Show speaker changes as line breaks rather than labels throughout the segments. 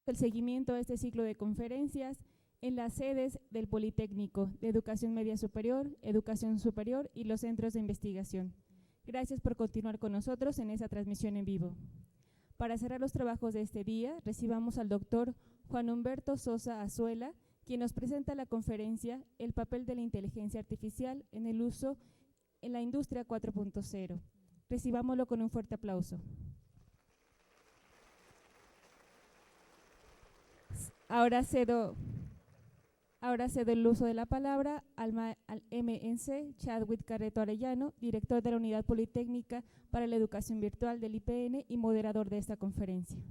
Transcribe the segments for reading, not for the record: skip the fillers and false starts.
El seguimiento a este ciclo de conferencias en las sedes del Politécnico de Educación Media Superior, Educación Superior y los centros de investigación. Gracias por continuar con nosotros en esta transmisión en vivo. Para cerrar los trabajos de este día, recibamos al doctor Juan Humberto Sosa Azuela, quien nos presenta la conferencia El papel de la inteligencia artificial en el uso en la industria 4.0. Recibámoslo con un fuerte aplauso. Ahora cedo el uso de la palabra al MNC Chadwick Carreto Arellano, director de la Unidad Politécnica para la Educación Virtual del IPN y moderador de esta conferencia.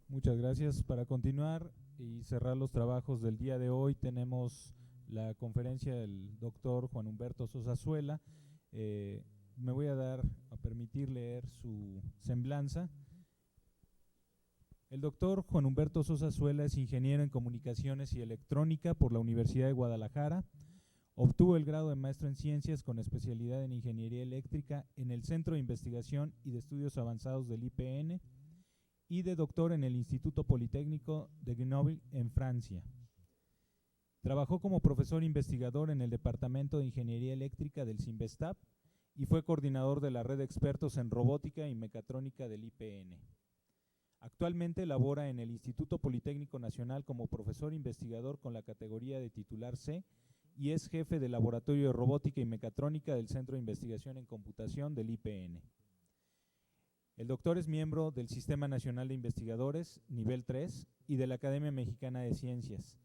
Muchas gracias. Para continuar y cerrar los trabajos del día de hoy, tenemos la conferencia del doctor Juan Humberto Sosa Azuela. Me voy a permitir leer su semblanza. El doctor Juan Humberto Sosa Azuela es ingeniero en Comunicaciones y Electrónica por la Universidad de Guadalajara. Obtuvo el grado de maestro en Ciencias con especialidad en Ingeniería Eléctrica en el Centro de Investigación y de Estudios Avanzados del IPN y de doctor en el Instituto Politécnico de Grenoble en Francia. Trabajó como profesor investigador en el Departamento de Ingeniería Eléctrica del CINVESTAB y fue coordinador de la red de expertos en robótica y mecatrónica del IPN. Actualmente labora en el Instituto Politécnico Nacional como profesor investigador con la categoría de titular C y es jefe del Laboratorio de Robótica y Mecatrónica del Centro de Investigación en Computación del IPN. El doctor es miembro del Sistema Nacional de Investigadores, nivel 3, y de la Academia Mexicana de Ciencias,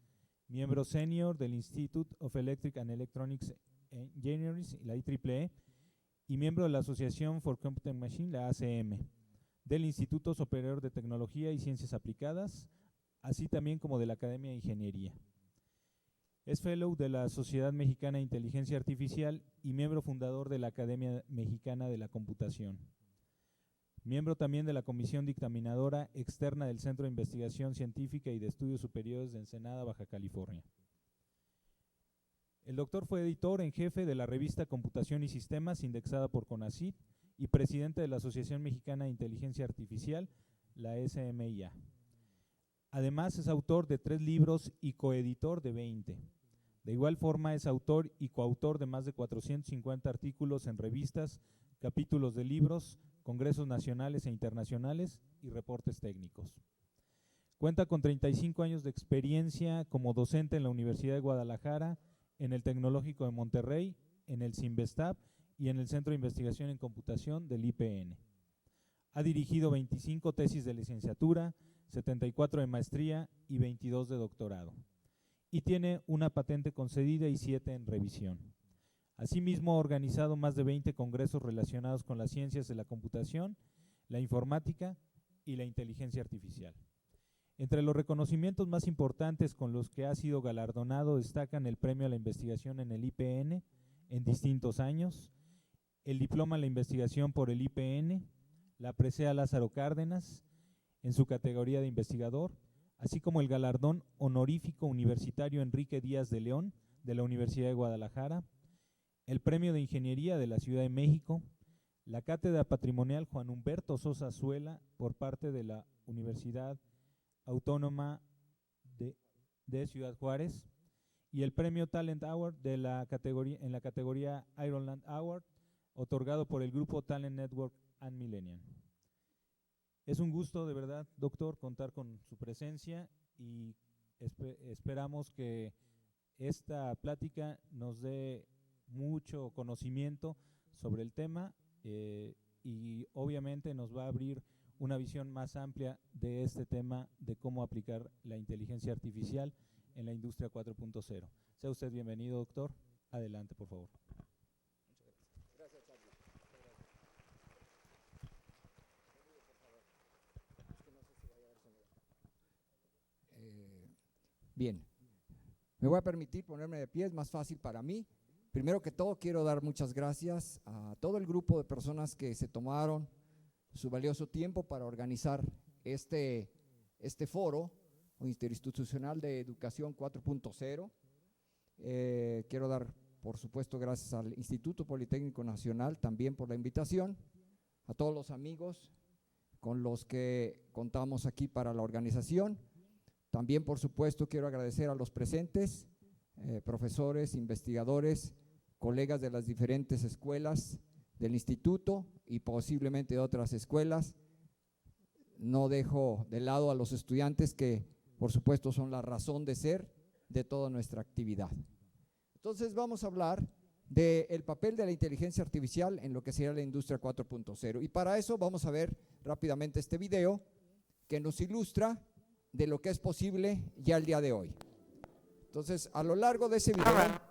miembro senior del Institute of Electric and Electronics Engineers, la IEEE, y miembro de la Asociación for Computing Machine, la ACM, del Instituto Superior de Tecnología y Ciencias Aplicadas, así también como de la Academia de Ingeniería. Es fellow de la Sociedad Mexicana de Inteligencia Artificial y miembro fundador de la Academia Mexicana de la Computación. Miembro también de la Comisión Dictaminadora Externa del Centro de Investigación Científica y de Estudios Superiores de Ensenada, Baja California. El doctor fue editor en jefe de la revista Computación y Sistemas, indexada por CONACYT, y presidente de la Asociación Mexicana de Inteligencia Artificial, la SMIA. Además, es autor de 3 libros y coeditor de 20. De igual forma, es autor y coautor de más de 450 artículos en revistas, capítulos de libros, congresos nacionales e internacionales y reportes técnicos. Cuenta con 35 años de experiencia como docente en la Universidad de Guadalajara, en el Tecnológico de Monterrey, en el CINVESTAB y en el Centro de Investigación en Computación del IPN. Ha dirigido 25 tesis de licenciatura, 74 de maestría y 22 de doctorado. Y tiene una patente concedida y 7 en revisión. Asimismo, ha organizado más de 20 congresos relacionados con las ciencias de la computación, la informática y la inteligencia artificial. Entre los reconocimientos más importantes con los que ha sido galardonado destacan el Premio a la Investigación en el IPN en distintos años, el Diploma en la Investigación por el IPN, la Presea Lázaro Cárdenas en su categoría de investigador, así como el galardón honorífico universitario Enrique Díaz de León de la Universidad de Guadalajara, el Premio de Ingeniería de la Ciudad de México, la Cátedra Patrimonial Juan Humberto Sosa Azuela por parte de la Universidad Autónoma de Ciudad Juárez y el Premio Talent Award en la categoría Ironland Award, otorgado por el grupo Talent Network and Millennium. Es un gusto, de verdad, doctor, contar con su presencia y esperamos que esta plática nos dé mucho conocimiento sobre el tema y obviamente nos va a abrir una visión más amplia de este tema de cómo aplicar la inteligencia artificial en la industria 4.0. Sea usted bienvenido, doctor. Adelante, por favor.
Bien, me voy a permitir ponerme de pie, es más fácil para mí. Primero que todo, quiero dar muchas gracias a todo el grupo de personas que se tomaron su valioso tiempo para organizar este foro interinstitucional de educación 4.0. Quiero dar, por supuesto, gracias al Instituto Politécnico Nacional también por la invitación, a todos los amigos, con los que contamos aquí para la organización. También, por supuesto, quiero agradecer a los presentes, profesores, investigadores, colegas de las diferentes escuelas del instituto y posiblemente de otras escuelas. No dejo de lado a los estudiantes que, por supuesto, son la razón de ser de toda nuestra actividad. Entonces vamos a hablar del papel de la inteligencia artificial en lo que sería la industria 4.0. Y para eso vamos a ver rápidamente este video que nos ilustra de lo que es posible ya el día de hoy. Entonces, a lo largo de ese video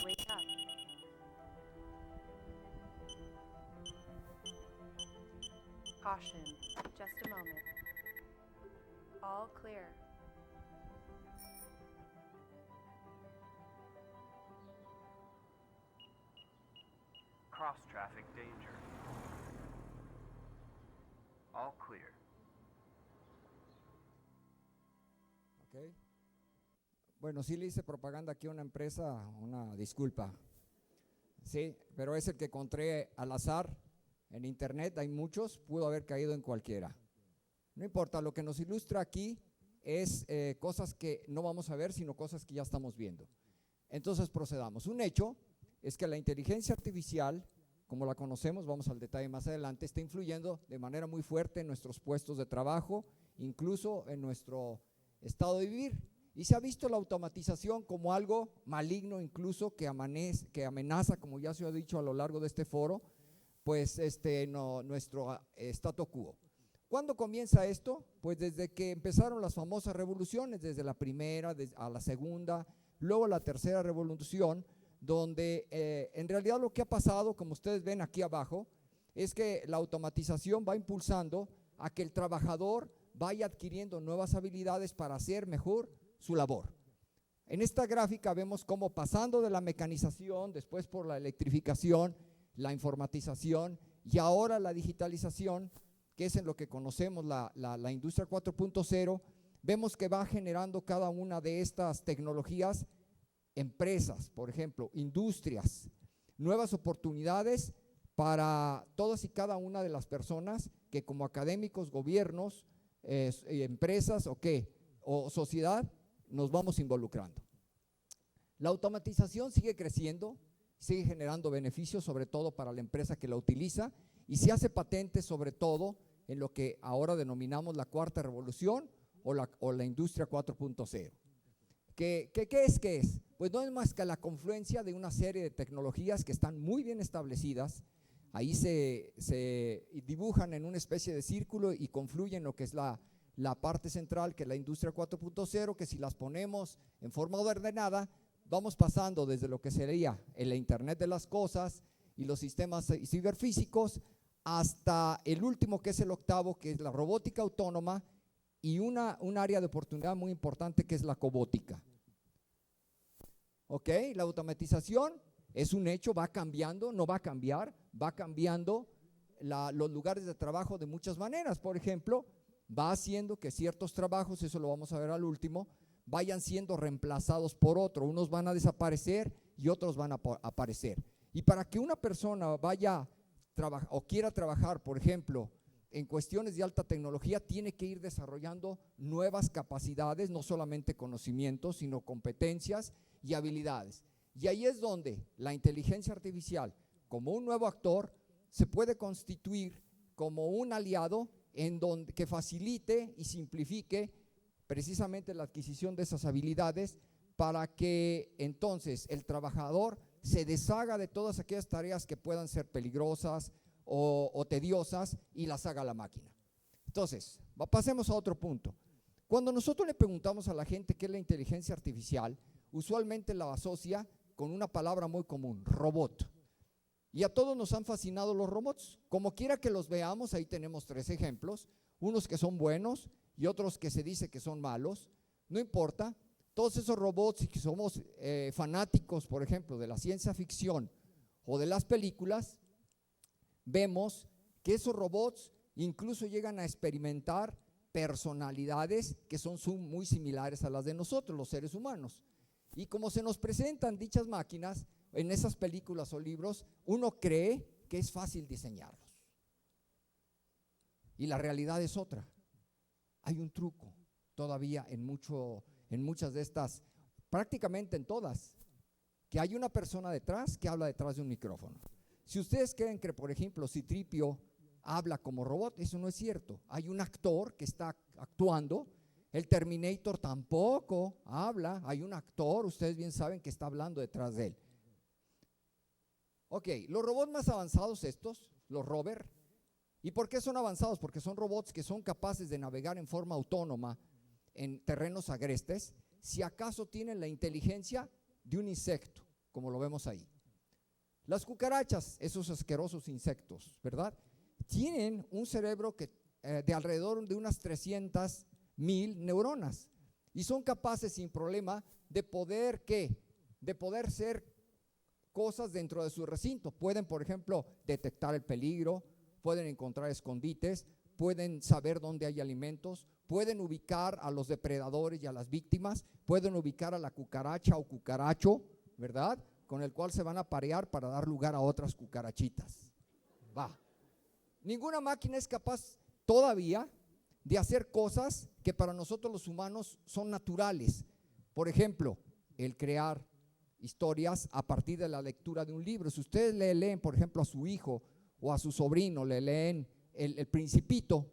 Wake up. Caution, just a moment. All clear.
Cross-traffic danger. All clear.
Okay. Bueno, sí le hice propaganda aquí a una empresa, una disculpa. Sí, pero es el que encontré al azar en internet, hay muchos, pudo haber caído en cualquiera. No importa, lo que nos ilustra aquí es cosas que no vamos a ver, sino cosas que ya estamos viendo. Entonces procedamos. Un hecho es que la inteligencia artificial, como la conocemos, vamos al detalle más adelante, está influyendo de manera muy fuerte en nuestros puestos de trabajo, incluso en nuestro estado de vivir. Y se ha visto la automatización como algo maligno, incluso que amenaza, como ya se ha dicho a lo largo de este foro, pues nuestro statu quo. ¿Cuándo comienza esto? Pues desde que empezaron las famosas revoluciones, desde la primera a la segunda, luego la tercera revolución, donde en realidad lo que ha pasado, como ustedes ven aquí abajo, es que la automatización va impulsando a que el trabajador vaya adquiriendo nuevas habilidades para hacer mejor su labor. En esta gráfica vemos cómo pasando de la mecanización, después por la electrificación, la informatización y ahora la digitalización, que es en lo que conocemos la industria 4.0, vemos que va generando cada una de estas tecnologías empresas, por ejemplo, industrias, nuevas oportunidades para todas y cada una de las personas que como académicos, gobiernos, empresas o sociedad nos vamos involucrando. La automatización sigue creciendo, sigue generando beneficios, sobre todo para la empresa que la utiliza, y se hace patente sobre todo en lo que ahora denominamos la cuarta revolución o la industria 4.0. ¿Qué es? Pues no es más que la confluencia de una serie de tecnologías que están muy bien establecidas. Ahí se dibujan en una especie de círculo y confluyen lo que es la parte central, que es la industria 4.0, que si las ponemos en forma ordenada, vamos pasando desde lo que sería el Internet de las cosas y los sistemas ciberfísicos, hasta el último, que es el octavo, que es la robótica autónoma, y un área de oportunidad muy importante que es la cobótica. ¿Ok? La automatización es un hecho, va cambiando, no va a cambiar, va cambiando los lugares de trabajo de muchas maneras. Por ejemplo, va haciendo que ciertos trabajos, eso lo vamos a ver al último, vayan siendo reemplazados por otro. Unos van a desaparecer y otros van a aparecer. Y para que una persona vaya o quiera trabajar, por ejemplo, en cuestiones de alta tecnología, tiene que ir desarrollando nuevas capacidades, no solamente conocimientos, sino competencias y habilidades. Y ahí es donde la inteligencia artificial, como un nuevo actor, se puede constituir como un aliado que facilite y simplifique precisamente la adquisición de esas habilidades, para que entonces el trabajador se deshaga de todas aquellas tareas que puedan ser peligrosas o tediosas y las haga la máquina. Entonces, pasemos a otro punto. Cuando nosotros le preguntamos a la gente qué es la inteligencia artificial, usualmente la asocia con una palabra muy común, robot. Y a todos nos han fascinado los robots. Como quiera que los veamos, ahí tenemos 3 ejemplos, unos que son buenos y otros que se dice que son malos, no importa. Todos esos robots, y que somos fanáticos, por ejemplo, de la ciencia ficción o de las películas, vemos que esos robots incluso llegan a experimentar personalidades que son muy similares a las de nosotros, los seres humanos. Y como se nos presentan dichas máquinas en esas películas o libros, uno cree que es fácil diseñarlos. Y la realidad es otra. Hay un truco todavía en muchas de estas, prácticamente en todas, que hay una persona detrás que habla detrás de un micrófono. Si ustedes creen que, por ejemplo, Citripio habla como robot, eso no es cierto. Hay un actor que está actuando. El Terminator tampoco habla. Hay un actor, ustedes bien saben, que está hablando detrás de él. Ok, los robots más avanzados estos, los rover. ¿Y por qué son avanzados? Porque son robots que son capaces de navegar en forma autónoma en terrenos agrestes, si acaso tienen la inteligencia de un insecto, como lo vemos ahí. Las cucarachas, esos asquerosos insectos, ¿verdad?, tienen un cerebro de alrededor de unas 300,000 neuronas y son capaces sin problema de poder, de poder ser cosas dentro de su recinto. Pueden, por ejemplo, detectar el peligro, pueden encontrar escondites, pueden saber dónde hay alimentos, pueden ubicar a los depredadores y a las víctimas, pueden ubicar a la cucaracha o cucaracho, ¿verdad?, con el cual se van a parear para dar lugar a otras cucarachitas. Ninguna máquina es capaz todavía de hacer cosas que para nosotros los humanos son naturales. Por ejemplo, el crear historias a partir de la lectura de un libro. Si ustedes le leen, por ejemplo, a su hijo o a su sobrino, le leen el Principito,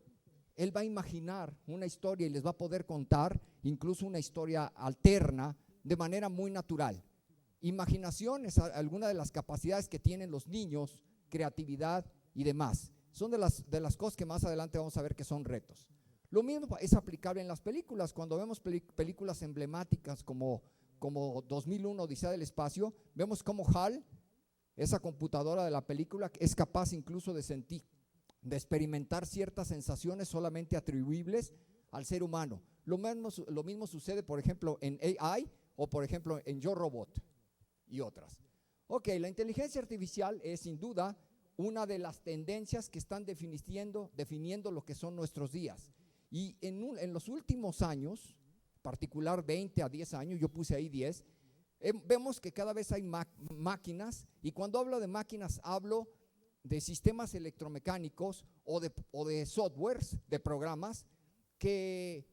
él va a imaginar una historia y les va a poder contar incluso una historia alterna de manera muy natural. Imaginación es alguna de las capacidades que tienen los niños, creatividad y demás. Son de las cosas que más adelante vamos a ver que son retos. Lo mismo es aplicable en las películas. Cuando vemos películas emblemáticas como 2001, Odisea del Espacio, vemos cómo HAL, esa computadora de la película, es capaz incluso de sentir, de experimentar ciertas sensaciones solamente atribuibles al ser humano. Lo mismo sucede, por ejemplo, en AI o, por ejemplo, en Yo Robot y otras. Ok, la inteligencia artificial es sin duda una de las tendencias que están definiendo lo que son nuestros días. Y en los últimos años, particular 20 a 10 años, yo puse ahí 10, vemos que cada vez hay máquinas, y cuando hablo de máquinas hablo de sistemas electromecánicos o de softwares, de programas que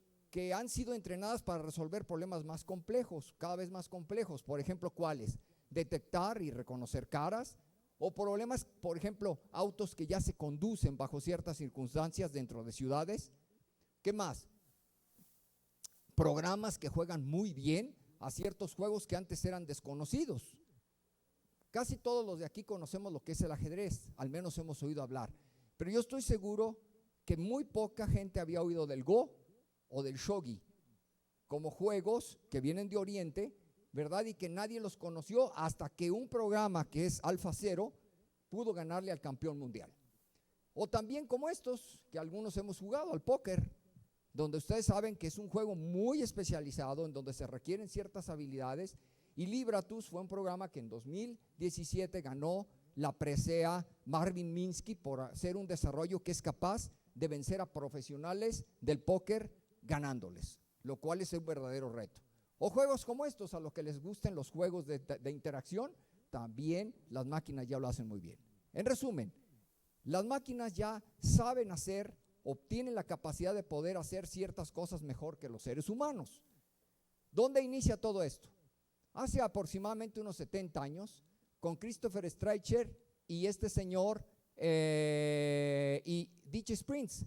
han sido entrenadas para resolver problemas más complejos, cada vez más complejos. Por ejemplo, ¿cuáles? Detectar y reconocer caras, o problemas, por ejemplo, autos que ya se conducen bajo ciertas circunstancias dentro de ciudades. ¿Qué más? Programas que juegan muy bien a ciertos juegos que antes eran desconocidos. Casi todos los de aquí conocemos lo que es el ajedrez, al menos hemos oído hablar, pero yo estoy seguro que muy poca gente había oído del Go o del Shogi como juegos que vienen de Oriente, ¿verdad?, y que nadie los conoció hasta que un programa que es AlphaZero pudo ganarle al campeón mundial. O también como estos que algunos hemos jugado, al póker, donde ustedes saben que es un juego muy especializado en donde se requieren ciertas habilidades, y Libratus fue un programa que en 2017 ganó la presea Marvin Minsky por hacer un desarrollo que es capaz de vencer a profesionales del póker ganándoles, lo cual es un verdadero reto. O juegos como estos, a los que les gusten los juegos de interacción, también las máquinas ya lo hacen muy bien. En resumen, las máquinas ya saben hacer, obtienen la capacidad de poder hacer ciertas cosas mejor que los seres humanos. ¿Dónde inicia todo esto? Hace aproximadamente unos 70 años, con Christopher Streicher y este señor y Digi Springs,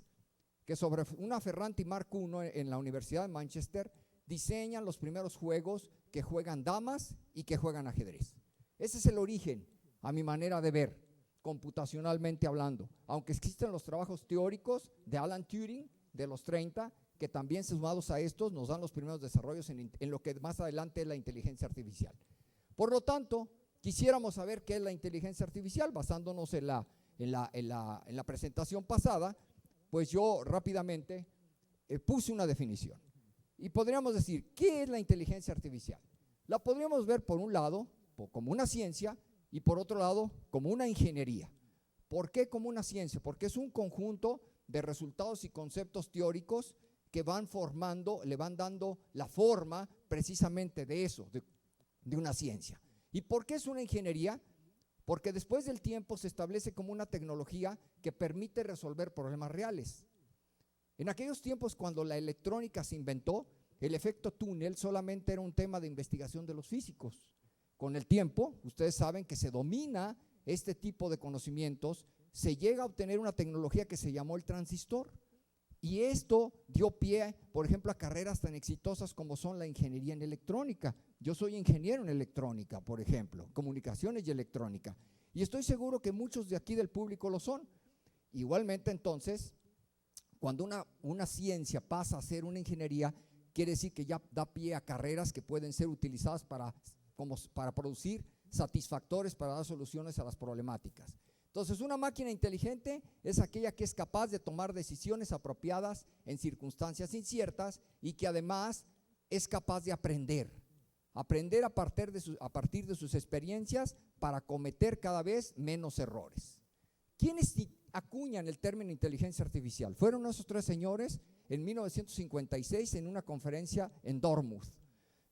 que sobre una Ferranti Mark I en la Universidad de Manchester diseñan los primeros juegos que juegan damas y que juegan ajedrez. Ese es el origen, a mi manera de ver, computacionalmente hablando, aunque existen los trabajos teóricos de Alan Turing de los 30, que también sumados a estos nos dan los primeros desarrollos en lo que más adelante es la inteligencia artificial. Por lo tanto, quisiéramos saber qué es la inteligencia artificial, basándonos en la presentación pasada, pues yo rápidamente puse una definición. Y podríamos decir, ¿qué es la inteligencia artificial? La podríamos ver por un lado como una ciencia y por otro lado como una ingeniería. ¿Por qué como una ciencia? Porque es un conjunto de resultados y conceptos teóricos que van formando, le van dando la forma precisamente de eso, de una ciencia. ¿Y por qué es una ingeniería? Porque después del tiempo se establece como una tecnología que permite resolver problemas reales. En aquellos tiempos, cuando la electrónica se inventó, el efecto túnel solamente era un tema de investigación de los físicos. Con el tiempo, ustedes saben que se domina este tipo de conocimientos, se llega a obtener una tecnología que se llamó el transistor. Y esto dio pie, por ejemplo, a carreras tan exitosas como son la ingeniería en electrónica. Yo soy ingeniero en electrónica, por ejemplo, comunicaciones y electrónica. Y estoy seguro que muchos de aquí del público lo son. Igualmente, entonces, cuando una ciencia pasa a ser una ingeniería, quiere decir que ya da pie a carreras que pueden ser utilizadas para producir satisfactores, para dar soluciones a las problemáticas. Entonces, una máquina inteligente es aquella que es capaz de tomar decisiones apropiadas en circunstancias inciertas y que además es capaz de aprender a partir de sus experiencias para cometer cada vez menos errores. ¿Quiénes acuñan el término inteligencia artificial? Fueron esos tres señores en 1956 en una conferencia en Dartmouth.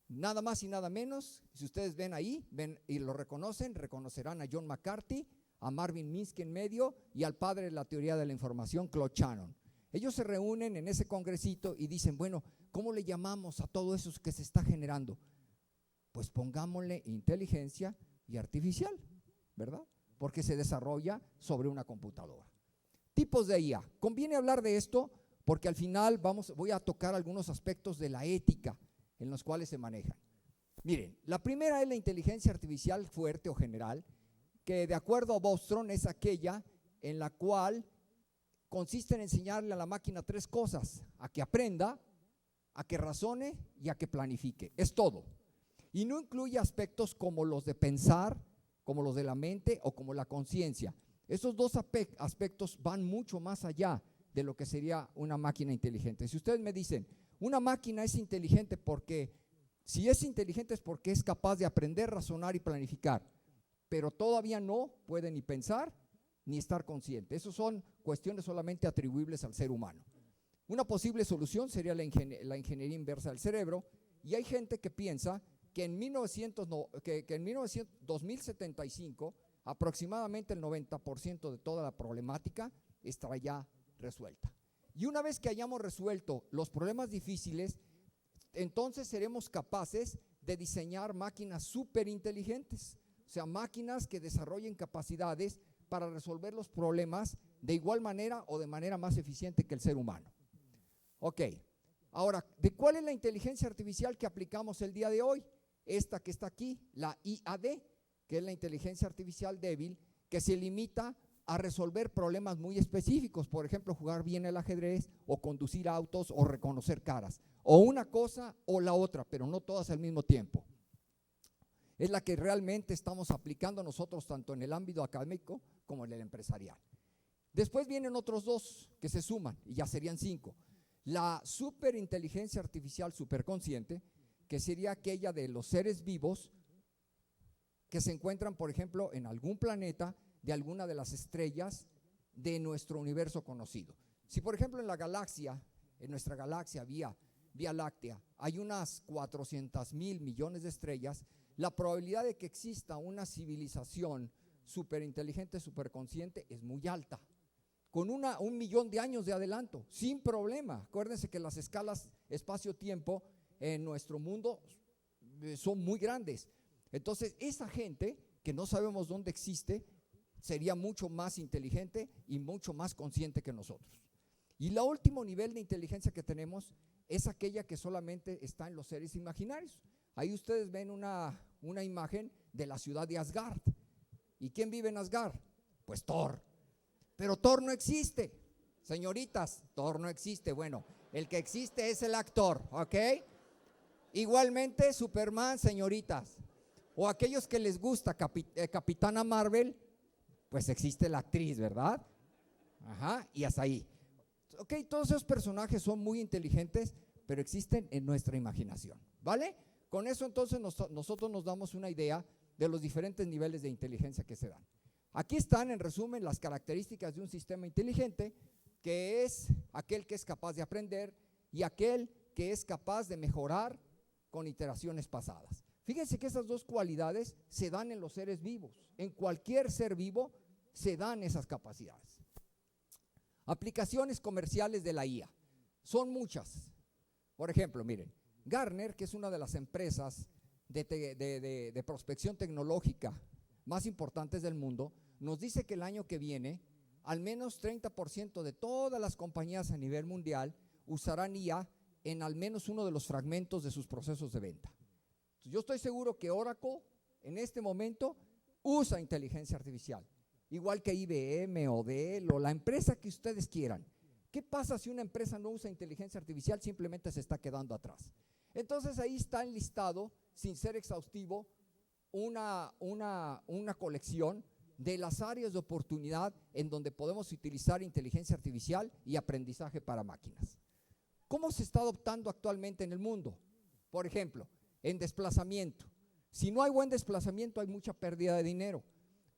Nada más y nada menos, si ustedes ven ahí, ven y lo reconocerán a John McCarthy, a Marvin Minsky en medio y al padre de la teoría de la información, Claude Shannon. Ellos se reúnen en ese congresito y dicen, bueno, ¿cómo le llamamos a todo eso que se está generando? Pues pongámosle inteligencia y artificial, ¿verdad? Porque se desarrolla sobre una computadora. Tipos de IA. Conviene hablar de esto porque al final voy a tocar algunos aspectos de la ética en los cuales se manejan. Miren, la primera es la inteligencia artificial fuerte o general, que de acuerdo a Bostrom es aquella en la cual consiste en enseñarle a la máquina tres cosas: a que aprenda, a que razone y a que planifique. Es todo. Y no incluye aspectos como los de pensar, como los de la mente o como la conciencia. Esos dos aspectos van mucho más allá de lo que sería una máquina inteligente. Si ustedes me dicen, una máquina es inteligente porque, si es inteligente es porque es capaz de aprender, razonar y planificar, pero todavía no puede ni pensar ni estar consciente. Esas son cuestiones solamente atribuibles al ser humano. Una posible solución sería la ingeniería inversa del cerebro, y hay gente que piensa que en 2075 aproximadamente el 90% de toda la problemática estará ya resuelta. Y una vez que hayamos resuelto los problemas difíciles, entonces seremos capaces de diseñar máquinas súper inteligentes, o sea, máquinas que desarrollen capacidades para resolver los problemas de igual manera o de manera más eficiente que el ser humano. Ok, ahora, ¿de cuál es la inteligencia artificial que aplicamos el día de hoy? Esta que está aquí, la IAD, que es la inteligencia artificial débil, que se limita a resolver problemas muy específicos, por ejemplo, jugar bien el ajedrez o conducir autos o reconocer caras, o una cosa o la otra, pero no todas al mismo tiempo. Es la que realmente estamos aplicando nosotros tanto en el ámbito académico como en el empresarial. Después vienen otros dos que se suman y ya serían 5. La superinteligencia artificial superconsciente, que sería aquella de los seres vivos que se encuentran, por ejemplo, en algún planeta de alguna de las estrellas de nuestro universo conocido. Si, por ejemplo, en nuestra galaxia Vía Láctea, hay unas 400,000 millones de estrellas, la probabilidad de que exista una civilización superinteligente, superconsciente, es muy alta, con 1,000,000 de años de adelanto, sin problema. Acuérdense que las escalas espacio-tiempo en nuestro mundo son muy grandes. Entonces, esa gente que no sabemos dónde existe sería mucho más inteligente y mucho más consciente que nosotros. Y el último nivel de inteligencia que tenemos es aquella que solamente está en los seres imaginarios. Ahí ustedes ven una imagen de la ciudad de Asgard. ¿Y quién vive en Asgard? Pues Thor. Pero Thor no existe. Señoritas, Thor no existe. Bueno, el que existe es el actor, ¿ok? Igualmente Superman, señoritas. O aquellos que les gusta Capitana Marvel, pues existe la actriz, ¿verdad? Ajá, y hasta ahí. Ok, todos esos personajes son muy inteligentes, pero existen en nuestra imaginación, ¿vale? Con eso entonces nosotros nos damos una idea de los diferentes niveles de inteligencia que se dan. Aquí están, en resumen, las características de un sistema inteligente, que es aquel que es capaz de aprender y aquel que es capaz de mejorar con iteraciones pasadas. Fíjense que esas dos cualidades se dan en los seres vivos. En cualquier ser vivo se dan esas capacidades. Aplicaciones comerciales de la IA. Son muchas. Por ejemplo, miren, Gartner, que es una de las empresas de prospección tecnológica más importantes del mundo, nos dice que el año que viene, al menos 30% de todas las compañías a nivel mundial usarán IA en al menos uno de los fragmentos de sus procesos de venta. Yo estoy seguro que Oracle en este momento usa inteligencia artificial, igual que IBM o Dell o la empresa que ustedes quieran. ¿Qué pasa si una empresa no usa inteligencia artificial? Simplemente se está quedando atrás. Entonces ahí está enlistado, sin ser exhaustivo, una colección de las áreas de oportunidad en donde podemos utilizar inteligencia artificial y aprendizaje para máquinas. ¿Cómo se está adoptando actualmente en el mundo? Por ejemplo, en desplazamiento. Si no hay buen desplazamiento, hay mucha pérdida de dinero.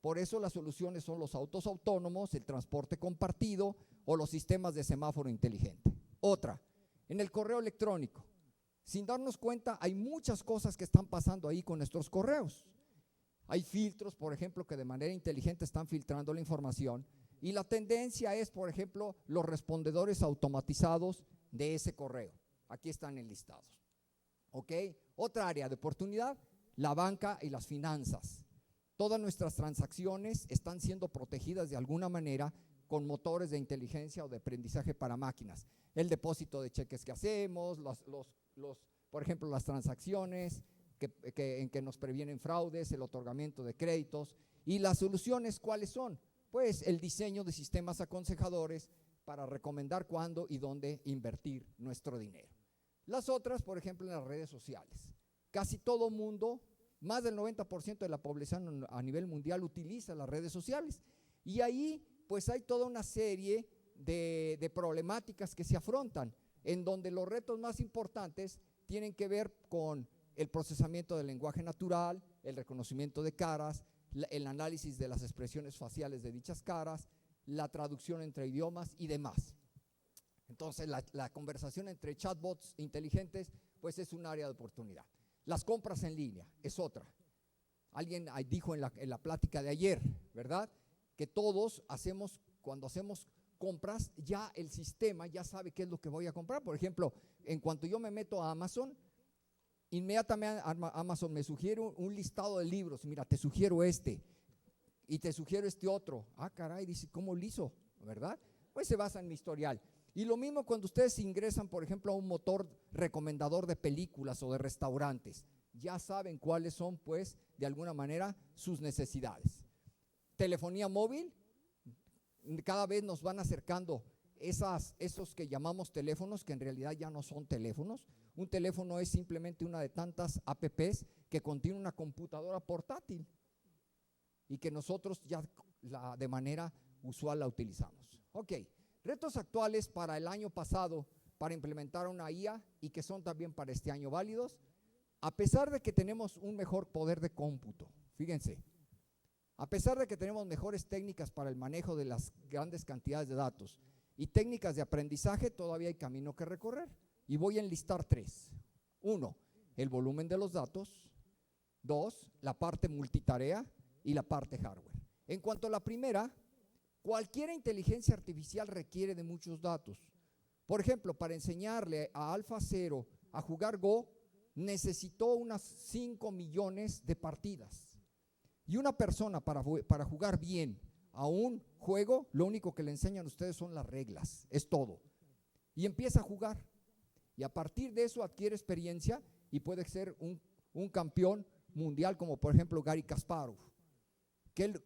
Por eso las soluciones son los autos autónomos, el transporte compartido o los sistemas de semáforo inteligente. Otra, en el correo electrónico. Sin darnos cuenta, hay muchas cosas que están pasando ahí con nuestros correos. Hay filtros, por ejemplo, que de manera inteligente están filtrando la información, y la tendencia es, por ejemplo, los respondedores automatizados de ese correo. Aquí están enlistados. ¿Ok? Otra área de oportunidad, la banca y las finanzas. Todas nuestras transacciones están siendo protegidas de alguna manera con motores de inteligencia o de aprendizaje para máquinas. El depósito de cheques que hacemos, por ejemplo, las transacciones en que nos previenen fraudes, el otorgamiento de créditos. ¿Y las soluciones cuáles son? Pues el diseño de sistemas aconsejadores para recomendar cuándo y dónde invertir nuestro dinero. Las otras, por ejemplo, en las redes sociales. Casi todo mundo, más del 90% de la población a nivel mundial utiliza las redes sociales. Y ahí pues hay toda una serie de problemáticas que se afrontan, en donde los retos más importantes tienen que ver con el procesamiento del lenguaje natural, el reconocimiento de caras, el análisis de las expresiones faciales de dichas caras, la traducción entre idiomas y demás. Entonces la conversación entre chatbots inteligentes pues es un área de oportunidad. Las compras en línea es otra. Alguien dijo en la plática de ayer, ¿verdad?, que todos cuando hacemos compras, ya el sistema ya sabe qué es lo que voy a comprar. Por ejemplo, en cuanto yo me meto a Amazon, inmediatamente Amazon me sugiere un listado de libros. Mira, te sugiero este y te sugiero este otro. Ah, caray, dice, ¿cómo lo hizo? ¿Verdad? Pues se basa en mi historial. Y lo mismo cuando ustedes ingresan, por ejemplo, a un motor recomendador de películas o de restaurantes. Ya saben cuáles son, pues, de alguna manera, sus necesidades. Telefonía móvil, cada vez nos van acercando esos que llamamos teléfonos, que en realidad ya no son teléfonos. Un teléfono es simplemente una de tantas apps que contiene una computadora portátil y que nosotros ya de manera usual la utilizamos. Ok, retos actuales para el año pasado para implementar una IA y que son también para este año válidos, a pesar de que tenemos un mejor poder de cómputo. Fíjense, a pesar de que tenemos mejores técnicas para el manejo de las grandes cantidades de datos y técnicas de aprendizaje, todavía hay camino que recorrer. Y voy a enlistar 3. 1, el volumen de los datos. 2, la parte multitarea y la parte hardware. En cuanto a la primera, cualquier inteligencia artificial requiere de muchos datos. Por ejemplo, para enseñarle a AlphaZero a jugar Go, necesitó unas 5 millones de partidas. Y una persona para jugar bien a un juego, lo único que le enseñan a ustedes son las reglas, es todo. Y empieza a jugar. Y a partir de eso adquiere experiencia y puede ser un campeón mundial, como por ejemplo Garry Kasparov.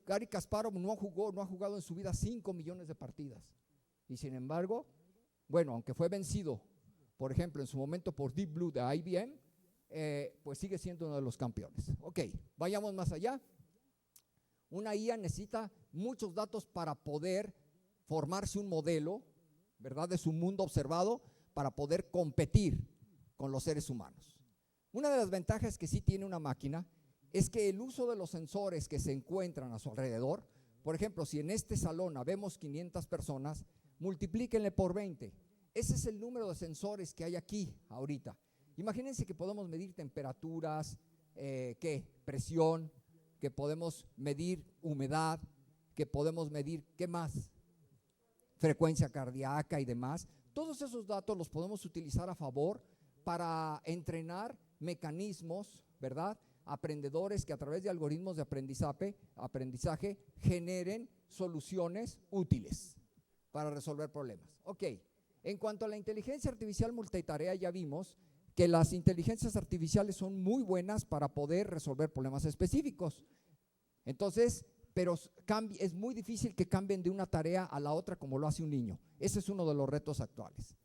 Garry Kasparov no ha jugado en su vida 5 millones de partidas. Y sin embargo, bueno, aunque fue vencido, por ejemplo, en su momento por Deep Blue de IBM, pues sigue siendo uno de los campeones. Ok, vayamos más allá. Una IA necesita muchos datos para poder formarse un modelo, ¿verdad?, de su mundo observado, para poder competir con los seres humanos. Una de las ventajas que sí tiene una máquina es que el uso de los sensores que se encuentran a su alrededor, por ejemplo, si en este salón habemos 500 personas, multiplíquenle por 20. Ese es el número de sensores que hay aquí ahorita. Imagínense que podemos medir temperaturas, presión, que podemos medir humedad, que podemos medir, ¿qué más? Frecuencia cardíaca y demás. Todos esos datos los podemos utilizar a favor para entrenar mecanismos, ¿verdad? Aprendedores que a través de algoritmos de aprendizaje generen soluciones útiles para resolver problemas. Ok, en cuanto a la inteligencia artificial multitarea, ya vimos que las inteligencias artificiales son muy buenas para poder resolver problemas específicos. Entonces, pero es muy difícil que cambien de una tarea a la otra como lo hace un niño. Ese es uno de los retos actuales.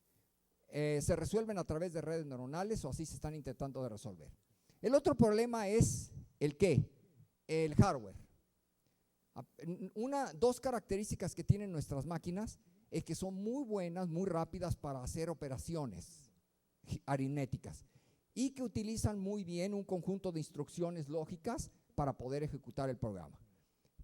Se resuelven a través de redes neuronales o así se están intentando de resolver. El otro problema es el ¿qué? El hardware. Dos características que tienen nuestras máquinas es que son muy buenas, muy rápidas para hacer operaciones aritméticas y que utilizan muy bien un conjunto de instrucciones lógicas para poder ejecutar el programa.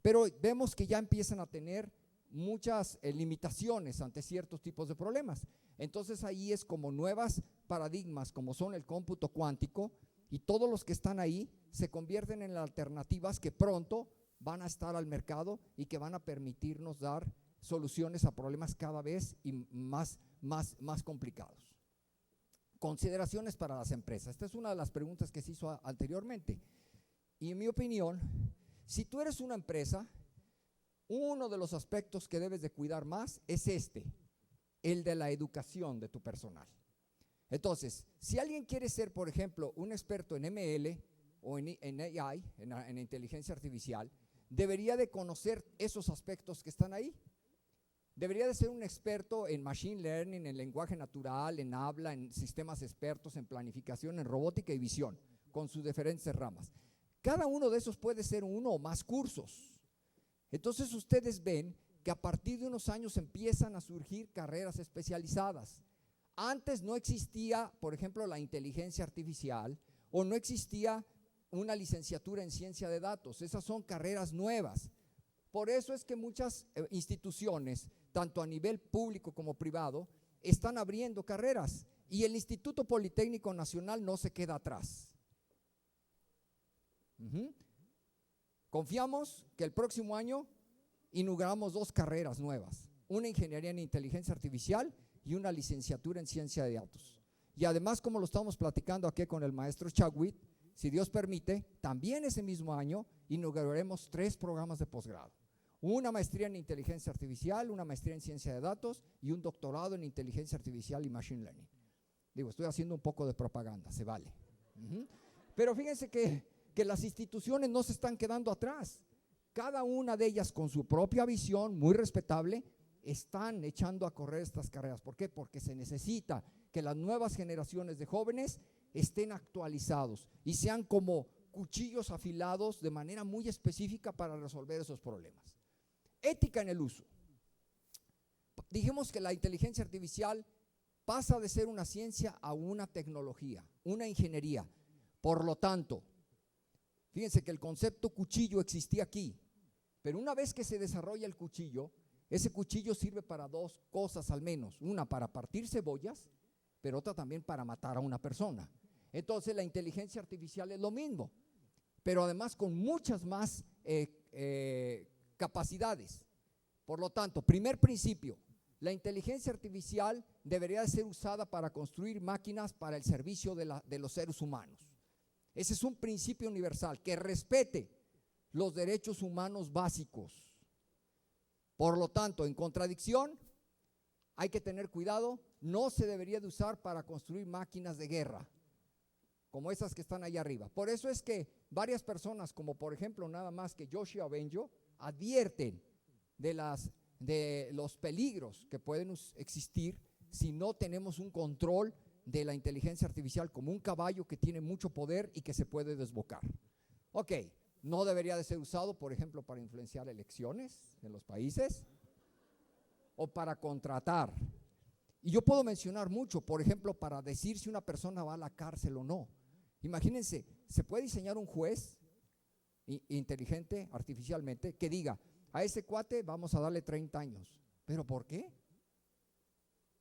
Pero vemos que ya empiezan a tener muchas limitaciones ante ciertos tipos de problemas. Entonces ahí es como nuevas paradigmas como son el cómputo cuántico y todos los que están ahí se convierten en alternativas que pronto van a estar al mercado y que van a permitirnos dar soluciones a problemas cada vez y más complicados. Consideraciones para las empresas. Esta es una de las preguntas que se hizo anteriormente. Y en mi opinión, si tú eres una empresa, uno de los aspectos que debes de cuidar más es el de la educación de tu personal. Entonces, si alguien quiere ser, por ejemplo, un experto en ML o en AI, en inteligencia artificial, debería de conocer esos aspectos que están ahí. Debería de ser un experto en machine learning, en lenguaje natural, en habla, en sistemas expertos, en planificación, en robótica y visión, con sus diferentes ramas. Cada uno de esos puede ser uno o más cursos. Entonces ustedes ven que a partir de unos años empiezan a surgir carreras especializadas. Antes no existía, por ejemplo, la inteligencia artificial o no existía una licenciatura en ciencia de datos. Esas son carreras nuevas. Por eso es que muchas instituciones, tanto a nivel público como privado, están abriendo carreras y el Instituto Politécnico Nacional no se queda atrás. Confiamos que el próximo año inauguramos 2 carreras nuevas, una ingeniería en inteligencia artificial y una licenciatura en ciencia de datos. Y además, como lo estamos platicando aquí con el maestro Chagwit, si Dios permite, también ese mismo año inauguraremos 3 programas de posgrado. Una maestría en inteligencia artificial, una maestría en ciencia de datos y un doctorado en inteligencia artificial y machine learning. Digo, estoy haciendo un poco de propaganda, se vale. Pero fíjense que las instituciones no se están quedando atrás. Cada una de ellas con su propia visión, muy respetable, están echando a correr estas carreras. ¿Por qué? Porque se necesita que las nuevas generaciones de jóvenes estén actualizados y sean como cuchillos afilados de manera muy específica para resolver esos problemas. Ética en el uso. Dijimos que la inteligencia artificial pasa de ser una ciencia a una tecnología, una ingeniería. Por lo tanto, fíjense que el concepto cuchillo existía aquí, pero una vez que se desarrolla el cuchillo, ese cuchillo sirve para 2 cosas al menos. Una para partir cebollas, pero otra también para matar a una persona. Entonces la inteligencia artificial es lo mismo, pero además con muchas más capacidades. Por lo tanto, primer principio, la inteligencia artificial debería de ser usada para construir máquinas para el servicio de los seres humanos. Ese es un principio universal, que respete los derechos humanos básicos. Por lo tanto, en contradicción, hay que tener cuidado, no se debería de usar para construir máquinas de guerra, como esas que están ahí arriba. Por eso es que varias personas, como por ejemplo nada más que Yoshua Bengio, advierten de los peligros que pueden existir si no tenemos un control de la inteligencia artificial como un caballo que tiene mucho poder y que se puede desbocar. Ok, no debería de ser usado, por ejemplo, para influenciar elecciones en los países o para contratar. Y yo puedo mencionar mucho, por ejemplo, para decir si una persona va a la cárcel o no. Imagínense, se puede diseñar un juez inteligente artificialmente, que diga, a ese cuate vamos a darle 30 años. ¿Pero por qué?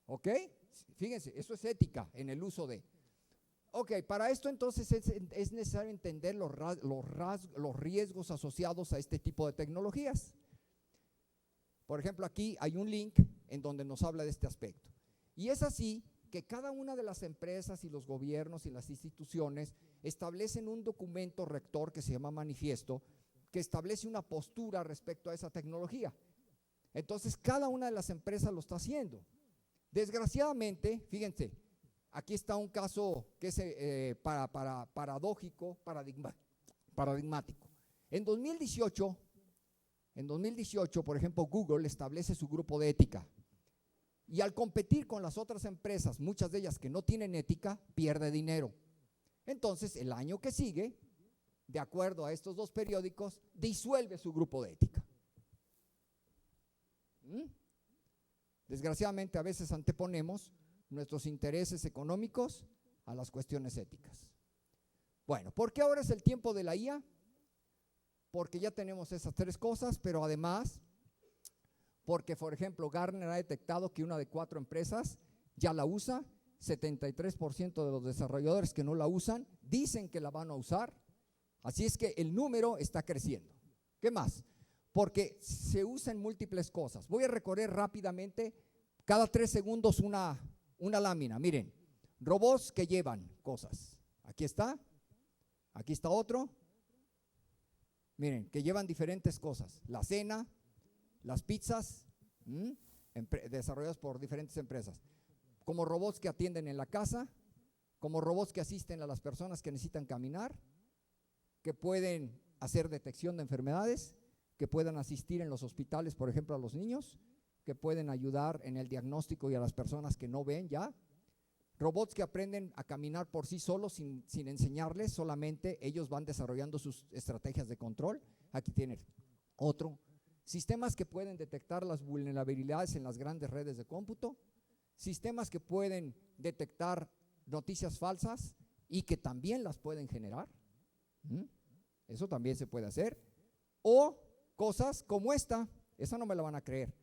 ¿Ok? Fíjense, eso es ética en el uso de. Ok, para esto entonces es necesario entender los riesgos asociados a este tipo de tecnologías. Por ejemplo, aquí hay un link en donde nos habla de este aspecto. Y es así que cada una de las empresas y los gobiernos y las instituciones establecen un documento rector que se llama manifiesto, que establece una postura respecto a esa tecnología. Entonces, cada una de las empresas lo está haciendo. Desgraciadamente, fíjense, aquí está un caso que es paradójico, paradigmático. En 2018, por ejemplo, Google establece su grupo de ética. Y al competir con las otras empresas, muchas de ellas que no tienen ética, pierde dinero. Entonces, el año que sigue, de acuerdo a estos dos periódicos, disuelve su grupo de ética. Desgraciadamente, a veces anteponemos nuestros intereses económicos a las cuestiones éticas. Bueno, ¿por qué ahora es el tiempo de la IA? Porque ya tenemos esas tres cosas, pero además, porque por ejemplo Gartner ha detectado que una de 4 empresas ya la usa, 73% de los desarrolladores que no la usan dicen que la van a usar, así es que el número está creciendo. ¿Qué más? Porque se usa en múltiples cosas. Voy a recorrer rápidamente cada 3 segundos una lámina. Miren, robots que llevan cosas. Aquí está otro. Miren, que llevan diferentes cosas. La cena, las pizzas, desarrolladas por diferentes empresas. Como robots que atienden en la casa, como robots que asisten a las personas que necesitan caminar, que pueden hacer detección de enfermedades, que puedan asistir en los hospitales, por ejemplo, a los niños, que pueden ayudar en el diagnóstico y a las personas que no ven ya. Robots que aprenden a caminar por sí solos sin enseñarles, solamente ellos van desarrollando sus estrategias de control. Aquí tienen otro. Sistemas que pueden detectar las vulnerabilidades en las grandes redes de cómputo. Sistemas que pueden detectar noticias falsas y que también las pueden generar. Eso también se puede hacer. O cosas como esa no me la van a creer.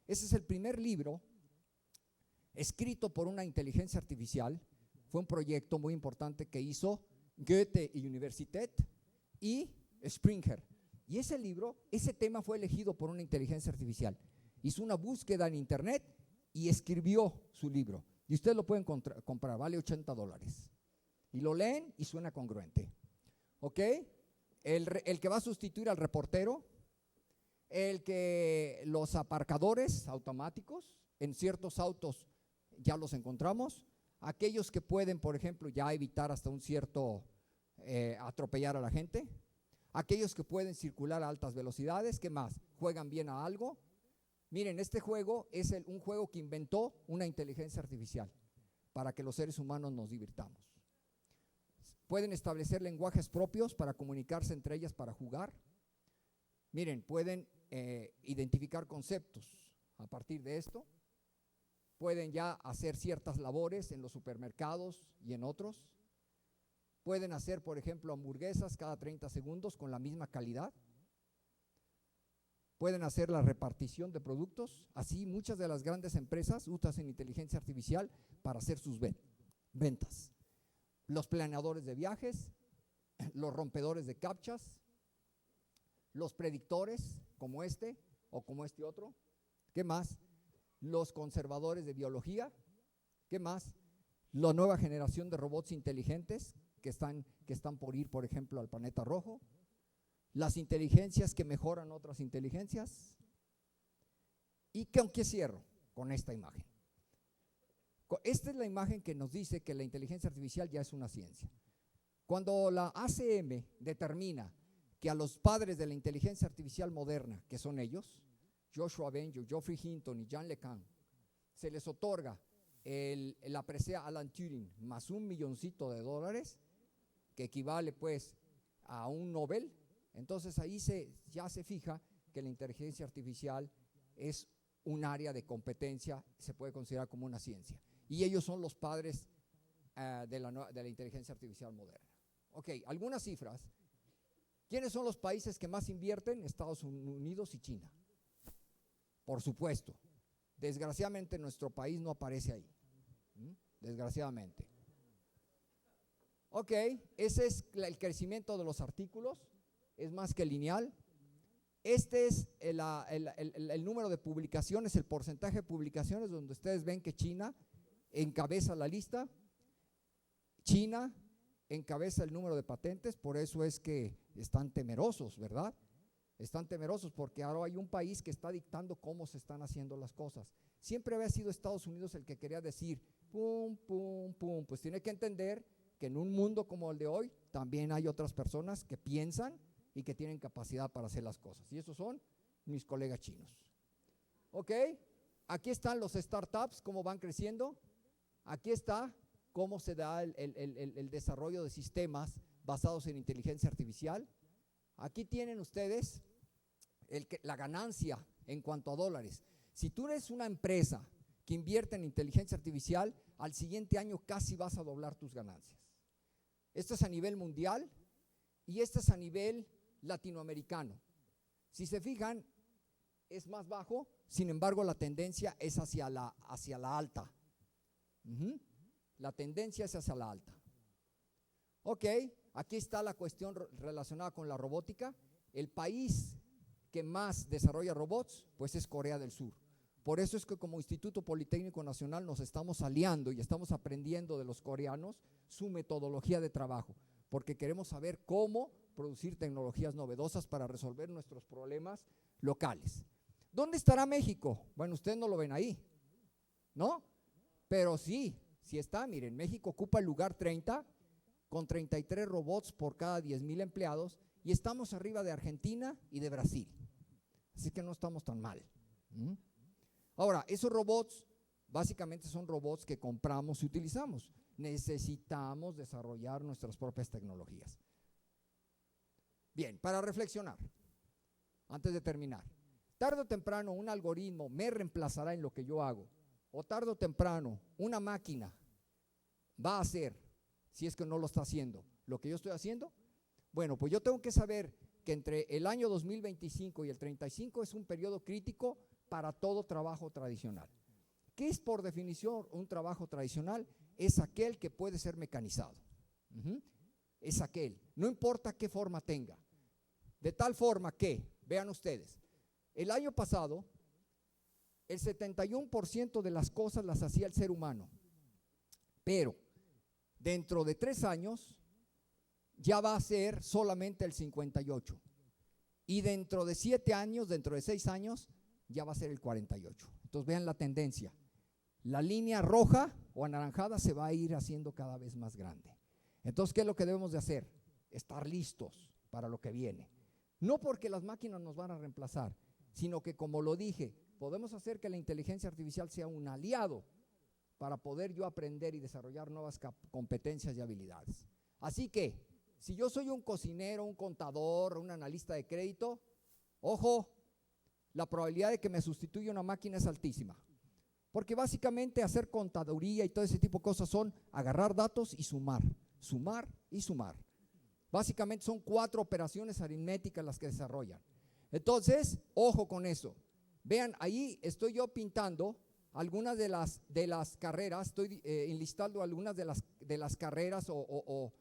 Ese es el primer libro escrito por una inteligencia artificial. Fue un proyecto muy importante que hizo Goethe Universität y Springer. Y ese libro, ese tema fue elegido por una inteligencia artificial. Hizo una búsqueda en internet y escribió su libro. Y ustedes lo pueden comprar, vale $80. Y lo leen y suena congruente. ¿Ok? El que va a sustituir al reportero, los aparcadores automáticos, en ciertos autos ya los encontramos, aquellos que pueden, por ejemplo, ya evitar hasta un cierto atropellar a la gente, aquellos que pueden circular a altas velocidades, ¿qué más? Juegan bien a algo. Miren, este juego es un juego que inventó una inteligencia artificial para que los seres humanos nos divirtamos. Pueden establecer lenguajes propios para comunicarse entre ellas, para jugar. Miren, pueden identificar conceptos a partir de esto. Pueden ya hacer ciertas labores en los supermercados y en otros. Pueden hacer, por ejemplo, hamburguesas cada 30 segundos con la misma calidad. Pueden hacer la repartición de productos. Así, muchas de las grandes empresas usan inteligencia artificial para hacer sus ventas. Los planeadores de viajes, los rompedores de captchas, los predictores como este o como este otro. ¿Qué más? Los conservadores de biología. ¿Qué más? La nueva generación de robots inteligentes que están por ir, por ejemplo, al planeta rojo. Las inteligencias que mejoran otras inteligencias. ¿Y con qué cierro? Con esta imagen. Esta es la imagen que nos dice que la inteligencia artificial ya es una ciencia. Cuando la ACM determina que a los padres de la inteligencia artificial moderna, que son ellos, Joshua Bengio, Geoffrey Hinton y Jean LeCun, se les otorga la presea Alan Turing más $1 milloncito, que equivale pues a un Nobel. Entonces ahí ya se fija que la inteligencia artificial es un área de competencia, se puede considerar como una ciencia. Y ellos son los padres de la inteligencia artificial moderna. Ok, algunas cifras. ¿Quiénes son los países que más invierten? Estados Unidos y China. Por supuesto. Desgraciadamente nuestro país no aparece ahí. Desgraciadamente. Ok, ese es el crecimiento de los artículos. Es más que lineal. Este es el número de publicaciones, el porcentaje de publicaciones, donde ustedes ven que China encabeza la lista. China encabeza el número de patentes, por eso es que están temerosos, ¿verdad? Están temerosos porque ahora hay un país que está dictando cómo se están haciendo las cosas. Siempre había sido Estados Unidos el que quería decir, pum, pum, pum. Pues tiene que entender que en un mundo como el de hoy, también hay otras personas que piensan y que tienen capacidad para hacer las cosas. Y esos son mis colegas chinos. Ok, aquí están los startups, cómo van creciendo. Aquí está cómo se da el desarrollo de sistemas basados en inteligencia artificial. Aquí tienen ustedes la ganancia en cuanto a dólares. Si tú eres una empresa que invierte en inteligencia artificial, al siguiente año casi vas a doblar tus ganancias. Esto es a nivel mundial y esto es a nivel latinoamericano. Si se fijan, es más bajo, sin embargo la tendencia es hacia la alta. La tendencia es hacia la alta. Ok, aquí está la cuestión relacionada con la robótica. El país que más desarrolla robots, pues es Corea del Sur. Por eso es que como Instituto Politécnico Nacional nos estamos aliando y estamos aprendiendo de los coreanos su metodología de trabajo, porque queremos saber cómo producir tecnologías novedosas para resolver nuestros problemas locales. ¿Dónde estará México? Bueno, ustedes no lo ven ahí, ¿no? Pero sí está. Miren, México ocupa el lugar 30 con 33 robots por cada 10,000 empleados y estamos arriba de Argentina y de Brasil. Así que no estamos tan mal. Ahora, esos robots básicamente son robots que compramos y utilizamos. Necesitamos desarrollar nuestras propias tecnologías. Bien, para reflexionar, antes de terminar, tarde o temprano un algoritmo me reemplazará en lo que yo hago, o tarde o temprano una máquina va a hacer, si es que no lo está haciendo, lo que yo estoy haciendo. Bueno, pues yo tengo que saber que entre el año 2025 y el 35 es un periodo crítico para todo trabajo tradicional. ¿Qué es por definición un trabajo tradicional? Es aquel que puede ser mecanizado. Es aquel, no importa qué forma tenga. De tal forma que, vean ustedes, el año pasado, el 71% de las cosas las hacía el ser humano, pero dentro de 3 años ya va a ser solamente el 58%. Y dentro de 7 años, dentro de 6 años, ya va a ser el 48%. Entonces vean la tendencia. La línea roja o anaranjada se va a ir haciendo cada vez más grande. Entonces, ¿qué es lo que debemos de hacer? Estar listos para lo que viene. No porque las máquinas nos van a reemplazar, sino que, como lo dije, podemos hacer que la inteligencia artificial sea un aliado para poder yo aprender y desarrollar nuevas competencias y habilidades. Así que, si yo soy un cocinero, un contador, un analista de crédito, ojo, la probabilidad de que me sustituya una máquina es altísima. Porque básicamente hacer contaduría y todo ese tipo de cosas son agarrar datos y sumar, sumar y sumar. Básicamente son 4 operaciones aritméticas las que desarrollan. Entonces, ojo con eso. Vean, ahí estoy yo pintando algunas de las carreras, estoy enlistando algunas de las carreras o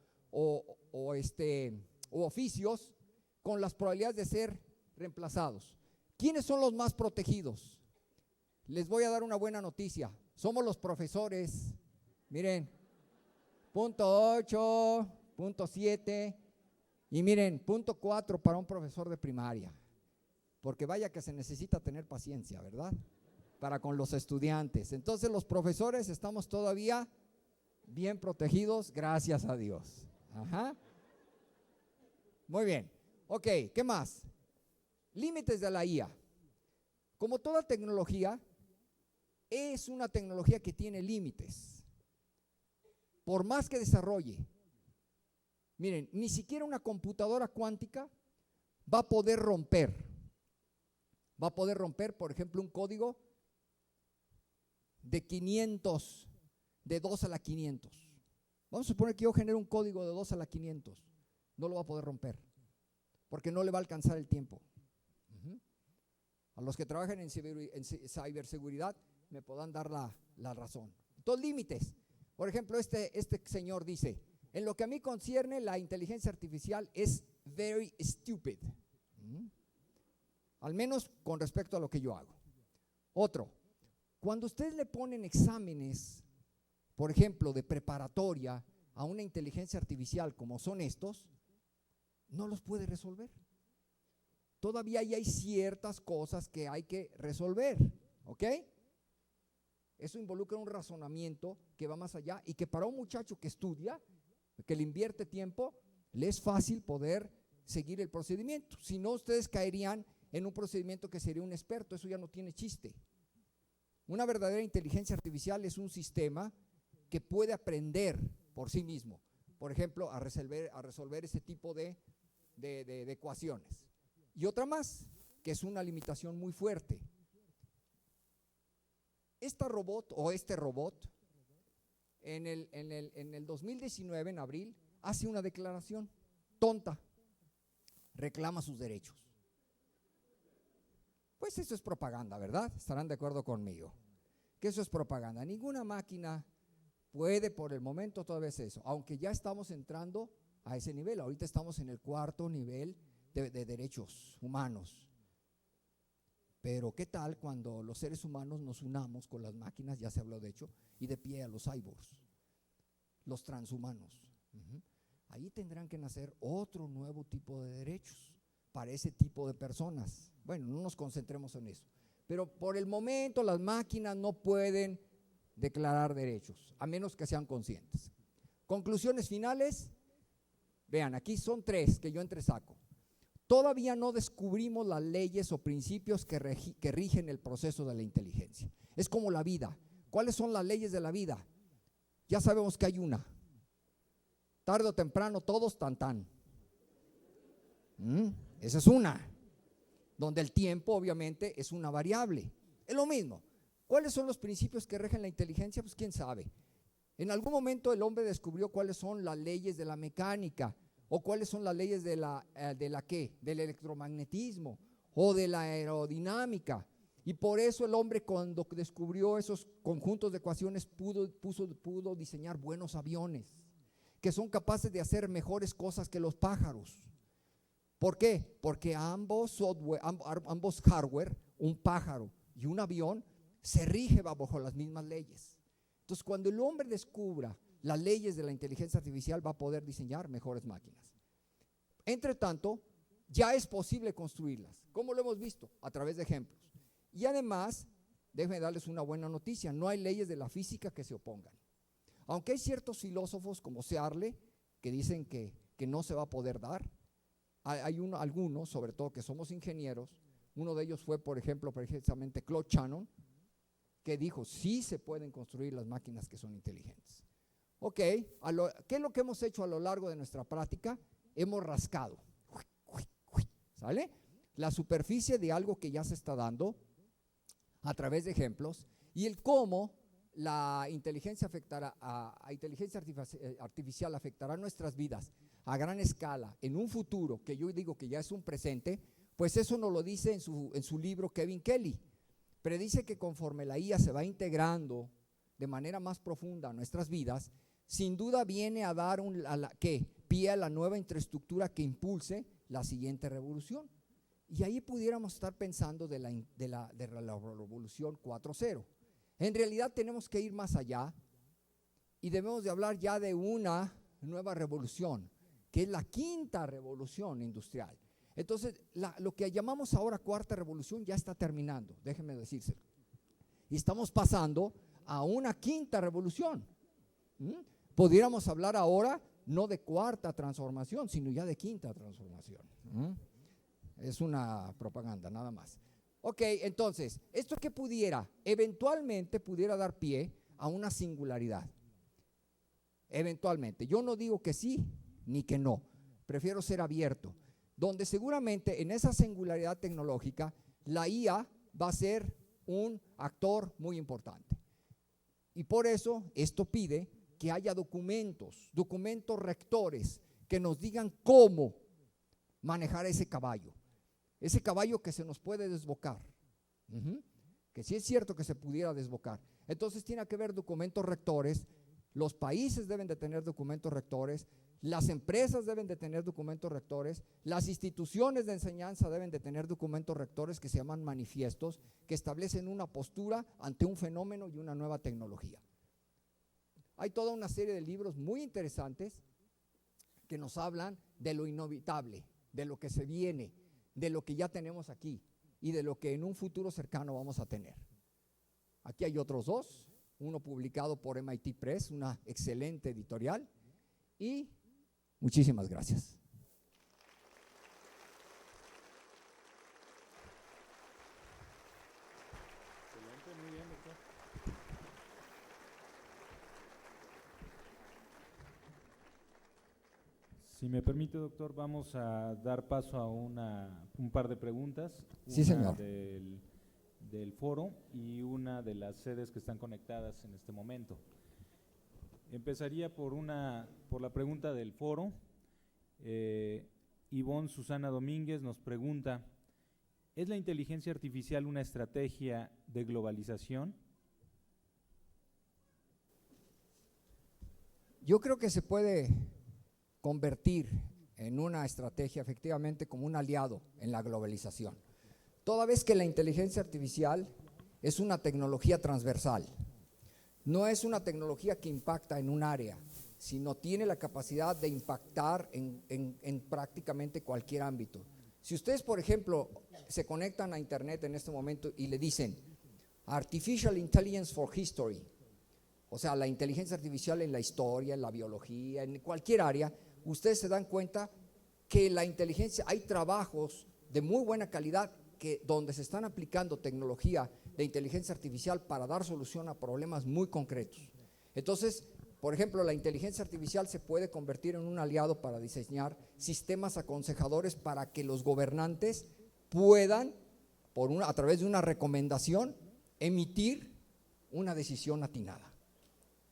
oficios con las probabilidades de ser reemplazados. ¿Quiénes son los más protegidos? Les voy a dar una buena noticia. Somos los profesores. Miren, punto 8, punto 7 y miren, punto 4 para un profesor de primaria. Porque vaya que se necesita tener paciencia, ¿verdad? Para con los estudiantes. Entonces los profesores estamos todavía bien protegidos, gracias a Dios. Ajá. Muy bien. Ok, ¿qué más? Límites de la IA. Como toda tecnología, es una tecnología que tiene límites. Por más que desarrolle, miren, ni siquiera una computadora cuántica va a poder romper. Va a poder romper, por ejemplo, un código de 500, de 2 a la 500. Vamos a suponer que yo genero un código de 2 a la 500. No lo va a poder romper. porque no le va a alcanzar el tiempo. A los que trabajan en ciberseguridad me podrán dar la razón. Entonces, límites. Por ejemplo, este señor dice, en lo que a mí concierne, la inteligencia artificial es very stupid. Al menos con respecto a lo que yo hago. Otro, cuando ustedes le ponen exámenes, por ejemplo, de preparatoria a una inteligencia artificial como son estos, no los puede resolver. Todavía ahí hay ciertas cosas que hay que resolver, ¿ok? Eso involucra un razonamiento que va más allá y que para un muchacho que estudia, que le invierte tiempo, le es fácil poder seguir el procedimiento. Si no, ustedes caerían en un procedimiento que sería un experto, eso ya no tiene chiste. Una verdadera inteligencia artificial es un sistema que puede aprender por sí mismo, por ejemplo, a resolver ese tipo de ecuaciones. Y otra más, que es una limitación muy fuerte. Este robot en el 2019, en abril, hace una declaración tonta, reclama sus derechos. Pues eso es propaganda, ¿verdad? Estarán de acuerdo conmigo, que eso es propaganda. Ninguna máquina puede por el momento todavía hacer eso, aunque ya estamos entrando a ese nivel. Ahorita estamos en el 4º nivel de derechos humanos. Pero ¿qué tal cuando los seres humanos nos unamos con las máquinas? Ya se habló de hecho, y de pie a los cyborgs, los transhumanos. Ahí tendrán que nacer otro nuevo tipo de derechos para ese tipo de personas. Bueno, no nos concentremos en eso. Pero por el momento las máquinas no pueden declarar derechos, a menos que sean conscientes. Conclusiones finales. Vean, aquí son 3 que yo entresaco. Todavía no descubrimos las leyes o principios que rigen el proceso de la inteligencia. Es como la vida. ¿Cuáles son las leyes de la vida? Ya sabemos que hay una. Tarde o temprano todos tan. Esa es una. Donde el tiempo obviamente es una variable. Es lo mismo. ¿Cuáles son los principios que rigen la inteligencia? Pues quién sabe. En algún momento el hombre descubrió cuáles son las leyes de la mecánica, o cuáles son las leyes del electromagnetismo o de la aerodinámica. Y por eso el hombre, cuando descubrió esos conjuntos de ecuaciones, pudo diseñar buenos aviones que son capaces de hacer mejores cosas que los pájaros. ¿Por qué? Porque ambos hardware, un pájaro y un avión, se rige bajo las mismas leyes. Entonces, cuando el hombre descubra las leyes de la inteligencia artificial, va a poder diseñar mejores máquinas. Entre tanto, ya es posible construirlas. ¿Cómo lo hemos visto? A través de ejemplos. Y además, déjenme darles una buena noticia, no hay leyes de la física que se opongan. Aunque hay ciertos filósofos como Searle que dicen que no se va a poder dar, hay algunos, sobre todo que somos ingenieros, uno de ellos fue, por ejemplo, precisamente Claude Shannon, que dijo, sí se pueden construir las máquinas que son inteligentes. Ok, ¿qué es lo que hemos hecho a lo largo de nuestra práctica? Hemos rascado, ¿sale? La superficie de algo que ya se está dando a través de ejemplos y el cómo la inteligencia artificial afectará nuestras vidas a gran escala en un futuro que yo digo que ya es un presente, pues eso nos lo dice en su libro Kevin Kelly. Predice que conforme la IA se va integrando de manera más profunda a nuestras vidas, sin duda viene a dar pie a la nueva infraestructura que impulse la siguiente revolución. Y ahí pudiéramos estar pensando de la revolución 4.0. En realidad tenemos que ir más allá y debemos de hablar ya de una nueva revolución, que es la 5ª revolución industrial. Entonces, lo que llamamos ahora 4ª revolución ya está terminando, déjenme decírselo. Y estamos pasando a una 5ª revolución. Pudiéramos hablar ahora no de 4ª transformación, sino ya de 5ª transformación. Es una propaganda, nada más. Ok, entonces, esto que eventualmente pudiera dar pie a una singularidad. Eventualmente. Yo no digo que sí ni que no. Prefiero ser abierto. Donde seguramente en esa singularidad tecnológica, la IA va a ser un actor muy importante. Y por eso esto pide que haya documentos rectores que nos digan cómo manejar ese caballo que se nos puede desbocar. Que sí es cierto que se pudiera desbocar. Entonces tiene que haber documentos rectores, los países deben de tener documentos rectores, las empresas deben de tener documentos rectores, las instituciones de enseñanza deben de tener documentos rectores que se llaman manifiestos, que establecen una postura ante un fenómeno y una nueva tecnología. Hay toda una serie de libros muy interesantes que nos hablan de lo inevitable, de lo que se viene, de lo que ya tenemos aquí y de lo que en un futuro cercano vamos a tener. Aquí hay otros dos, uno publicado por MIT Press, una excelente editorial, y muchísimas gracias.
Excelente, muy bien, doctor. Si me permite, doctor, vamos a dar paso a un par de preguntas.
Sí, señor.
Del foro y una de las sedes que están conectadas en este momento. Empezaría por la pregunta del foro. Ivonne Susana Domínguez nos pregunta: ¿es la inteligencia artificial una estrategia de globalización?
Yo creo que se puede convertir en una estrategia efectivamente como un aliado en la globalización. Toda vez que la inteligencia artificial es una tecnología transversal, no es una tecnología que impacta en un área, sino tiene la capacidad de impactar en prácticamente cualquier ámbito. Si ustedes, por ejemplo, se conectan a internet en este momento y le dicen Artificial Intelligence for History, o sea, la inteligencia artificial en la historia, en la biología, en cualquier área, ustedes se dan cuenta que la inteligencia, hay trabajos de muy buena calidad donde se están aplicando tecnología de inteligencia artificial para dar solución a problemas muy concretos. Entonces, por ejemplo, la inteligencia artificial se puede convertir en un aliado para diseñar sistemas aconsejadores para que los gobernantes puedan, a través de una recomendación, emitir una decisión atinada.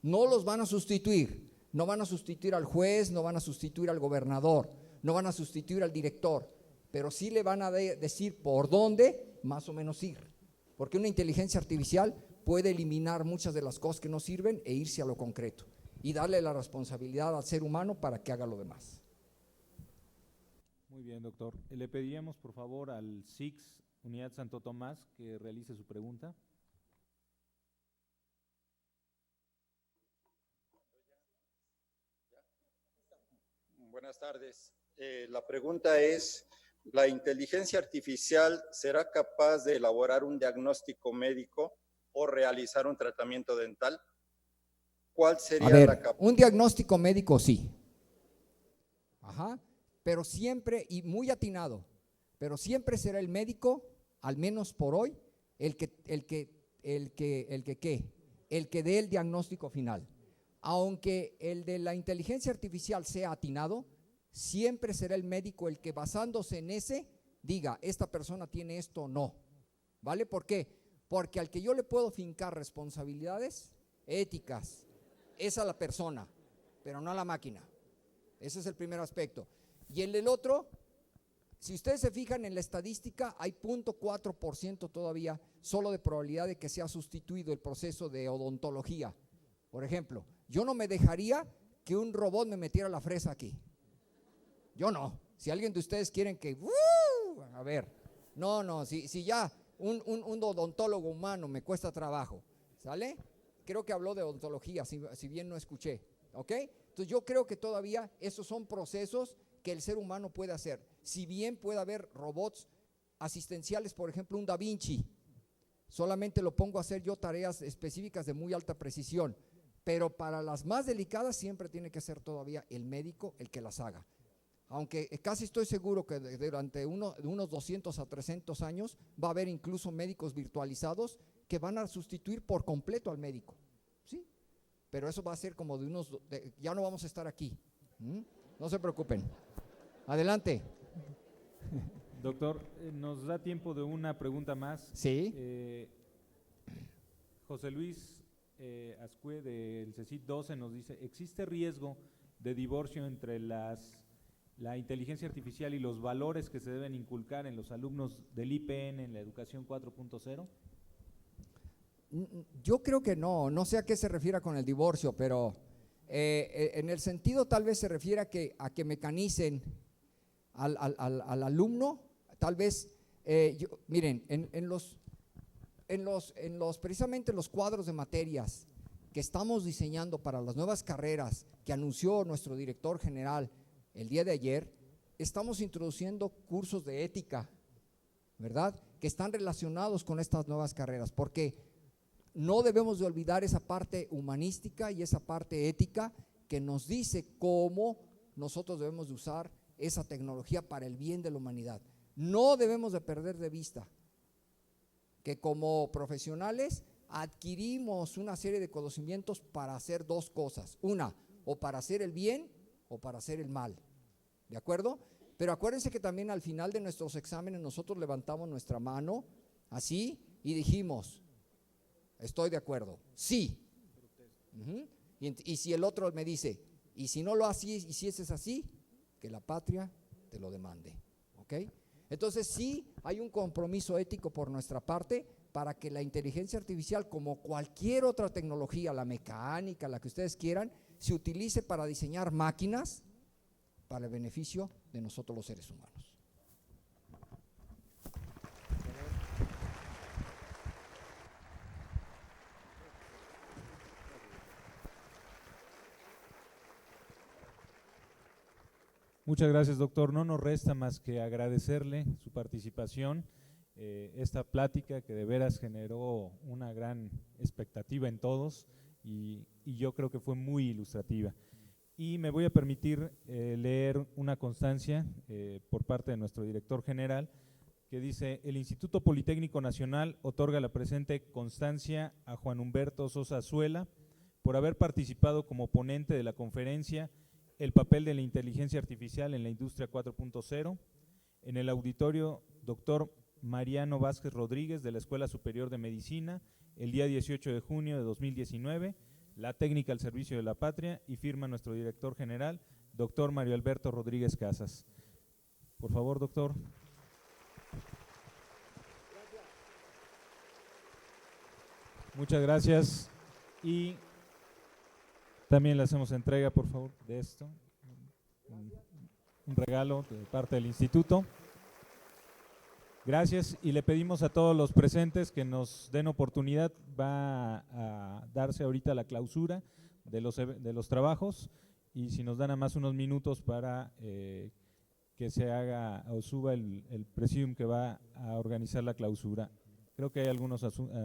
No los van a sustituir, no van a sustituir al juez, no van a sustituir al gobernador, no van a sustituir al director, pero sí le van a decir por dónde más o menos ir, porque una inteligencia artificial puede eliminar muchas de las cosas que no sirven e irse a lo concreto y darle la responsabilidad al ser humano para que haga lo demás.
Muy bien, doctor. Le pediríamos por favor al SIX Unidad Santo Tomás que realice su pregunta.
Buenas tardes. La pregunta es, ¿la inteligencia artificial será capaz de elaborar un diagnóstico médico o realizar un tratamiento dental? ¿Cuál sería la capacidad?
Un diagnóstico médico sí. Pero siempre, y muy atinado, pero siempre será el médico, al menos por hoy, el que dé el diagnóstico final. Aunque el de la inteligencia artificial sea atinado, siempre será el médico el que, basándose en ese, diga, esta persona tiene esto o no. ¿Vale? ¿Por qué? Porque al que yo le puedo fincar responsabilidades éticas es a la persona, pero no a la máquina. Ese es el primer aspecto. Y el otro, si ustedes se fijan en la estadística, hay 0.4% todavía solo de probabilidad de que sea sustituido el proceso de odontología. Por ejemplo, yo no me dejaría que un robot me metiera la fresa aquí. Yo no. Si alguien de ustedes quieren que… a ver, no, si ya un odontólogo humano me cuesta trabajo, ¿sale? Creo que habló de odontología, si bien no escuché, ¿ok? Entonces yo creo que todavía esos son procesos que el ser humano puede hacer. Si bien puede haber robots asistenciales, por ejemplo, un Da Vinci, solamente lo pongo a hacer yo tareas específicas de muy alta precisión, pero para las más delicadas siempre tiene que ser todavía el médico el que las haga. Aunque casi estoy seguro que durante unos 200 a 300 años va a haber incluso médicos virtualizados que van a sustituir por completo al médico, ¿sí? Pero eso va a ser como ya no vamos a estar aquí. No se preocupen. Adelante.
Doctor, nos da tiempo de una pregunta más.
Sí.
José Luis Ascue del CECIT 12 nos dice: ¿existe riesgo de divorcio entre las la inteligencia artificial y los valores que se deben inculcar en los alumnos del IPN en la educación 4.0?
Yo creo que no sé a qué se refiere con el divorcio, pero en el sentido tal vez se refiere a que mecanicen al alumno, tal vez, miren, precisamente en los cuadros de materias que estamos diseñando para las nuevas carreras que anunció nuestro director general el día de ayer, estamos introduciendo cursos de ética, ¿verdad?, que están relacionados con estas nuevas carreras, porque no debemos de olvidar esa parte humanística y esa parte ética que nos dice cómo nosotros debemos de usar esa tecnología para el bien de la humanidad. No debemos de perder de vista que como profesionales adquirimos una serie de conocimientos para hacer dos cosas, una, o para hacer el bien o para hacer el mal, ¿de acuerdo? Pero acuérdense que también al final de nuestros exámenes nosotros levantamos nuestra mano así y dijimos, estoy de acuerdo, sí. Y si el otro me dice, y si no lo haces, y si es así, que la patria te lo demande, ¿ok? Entonces sí hay un compromiso ético por nuestra parte para que la inteligencia artificial, como cualquier otra tecnología, la mecánica, la que ustedes quieran, se utilice para diseñar máquinas para el beneficio de nosotros los seres humanos.
Muchas gracias, doctor. No nos resta más que agradecerle su participación, esta plática que de veras generó una gran expectativa en todos y yo creo que fue muy ilustrativa. Y me voy a permitir leer una constancia por parte de nuestro director general que dice: el Instituto Politécnico Nacional otorga la presente constancia a Juan Humberto Sosa Azuela por haber participado como ponente de la conferencia El papel de la inteligencia artificial en la industria 4.0, en el auditorio doctor Mariano Vázquez Rodríguez de la Escuela Superior de Medicina, el día 18 de junio de 2019, la técnica al servicio de la patria, y firma nuestro director general, doctor Mario Alberto Rodríguez Casas. Por favor, doctor. Muchas gracias. Y también le hacemos entrega, por favor, de esto, un regalo de parte del instituto. Gracias, y le pedimos a todos los presentes que nos den oportunidad. Va a darse ahorita la clausura de los trabajos, y si nos dan a más unos minutos para que se haga o suba el presidium que va a organizar la clausura. Creo que hay algunos asuntos.